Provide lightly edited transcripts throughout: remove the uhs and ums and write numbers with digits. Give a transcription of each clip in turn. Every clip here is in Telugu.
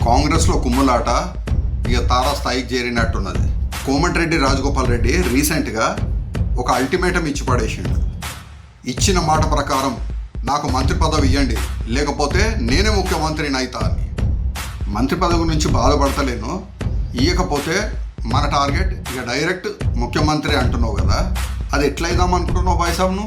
కాంగ్రెస్లో కుమ్ములాట ఇక తారా స్థాయికి చేరినట్టున్నది. కోమటిరెడ్డి రాజగోపాల్ రెడ్డి రీసెంట్గా ఒక అల్టిమేటం ఇచ్చి పడేసిండు. ఇచ్చిన మాట ప్రకారం నాకు మంత్రి పదవి ఇవ్వండి, లేకపోతే నేనే ముఖ్యమంత్రిని అవుతా అని. మంత్రి పదవి గురించి బాధపడతలేను, ఇవ్వకపోతే మన టార్గెట్ ఇక డైరెక్ట్ ముఖ్యమంత్రి అంటున్నావు కదా, అది ఎట్లయిదాం అనుకుంటున్నావు బాయ్సాబ్ను?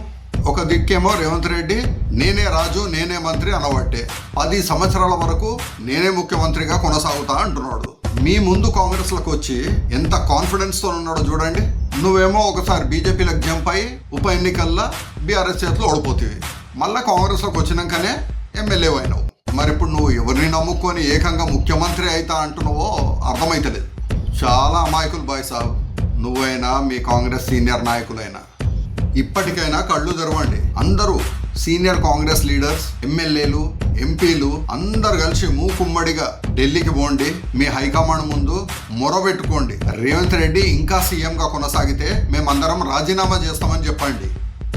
ఒక దిక్కేమో రేవంత్ రెడ్డి నేనే రాజు నేనే మంత్రి అనబట్టే 10 సంవత్సరాల వరకు నేనే ముఖ్యమంత్రిగా కొనసాగుతా అంటున్నాడు. మీ ముందు కాంగ్రెస్లకు వచ్చి ఎంత కాన్ఫిడెన్స్తో ఉన్నాడో చూడండి. నువ్వేమో ఒకసారి బీజేపీలకు జంప్ అయ్యి ఉప ఎన్నికల్లో బీఆర్ఎస్ చేతిలో ఓడిపోతుంది, మళ్ళీ కాంగ్రెస్లోకి వచ్చినాకనే ఎమ్మెల్యే అయినావు. మరి ఇప్పుడు నువ్వు ఎవరిని నమ్ముకొని ఏకంగా ముఖ్యమంత్రి అవుతా అంటున్నావో అర్థమైతలేదు. చాలా అమాయకులు బాయ్సాబ్, నువ్వైనా మీ కాంగ్రెస్ సీనియర్ నాయకులైనా ఇప్పటికైనా కళ్ళు తెరవండి. అందరూ సీనియర్ కాంగ్రెస్ లీడర్స్, ఎమ్మెల్యేలు, ఎంపీలు అందరు కలిసి మూకుమ్మడిగా ఢిల్లీకి పోండి, మీ హైకమాండ్ ముందు మొరబెట్టుకోండి. రేవంత్ రెడ్డి ఇంకా సీఎంగా కొనసాగితే మేమందరం రాజీనామా చేస్తామని చెప్పండి.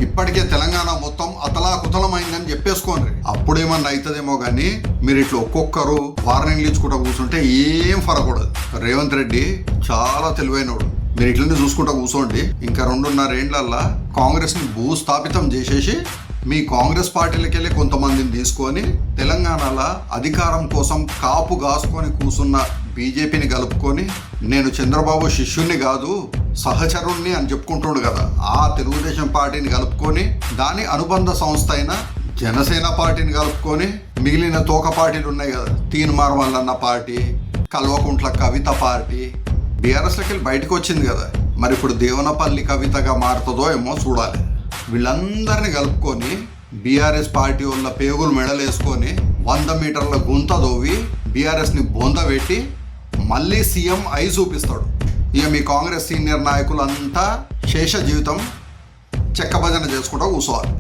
ఇప్పటికే తెలంగాణ మొత్తం అతలాకుతలమైందని చెప్పేసుకోండి. అప్పుడేమన్నా అవుతుందేమో కానీ మీరు ఇట్లా ఒక్కొక్కరు వార్నింగ్లు ఇచ్చుకుంటూ కూర్చుంటే ఏం ఫరకూడదు. రేవంత్ రెడ్డి చాలా తెలివైనడు. మీరు ఇట్లనే చూసుకుంటూ కూర్చోండి. ఇంకా 2.5 ఏళ్లల్లా కాంగ్రెస్ని భూస్థాపితం చేసేసి మీ కాంగ్రెస్ పార్టీలకి వెళ్ళి కొంతమందిని తీసుకొని తెలంగాణలో అధికారం కోసం కాపు కాసుకొని కూసున్న బీజేపీని కలుపుకొని నేను చంద్రబాబు శిష్యుణ్ణి కాదు సహచరుణ్ణి అని చెప్పుకుంటున్నాడు కదా, ఆ తెలుగుదేశం పార్టీని కలుపుకొని దాని అనుబంధ సంస్థ అయిన జనసేన పార్టీని కలుపుకొని మిగిలిన తోక పార్టీలు ఉన్నాయి కదా, తీన్మార్ మల్లన్న పార్టీ, కల్వకుంట్ల కవిత పార్టీ, బీఆర్ఎస్లోకి వెళ్ళి బయటకు వచ్చింది కదా, మరి ఇప్పుడు దేవనపల్లి కవితగా మారుతుందో ఏమో చూడాలి. వీళ్ళందరినీ కలుపుకొని బీఆర్ఎస్ పార్టీ వాళ్ళ పేగులు మెడలేసుకొని 100 మీటర్ల గుంత దోవి బీఆర్ఎస్ని బొందబెట్టి మళ్ళీ సీఎం అయి చూపిస్తాడు. ఇక మీ కాంగ్రెస్ సీనియర్ నాయకులంతా శేష జీవితం చెక్కభజన చేసుకుంటూ కూర్చోవాలి.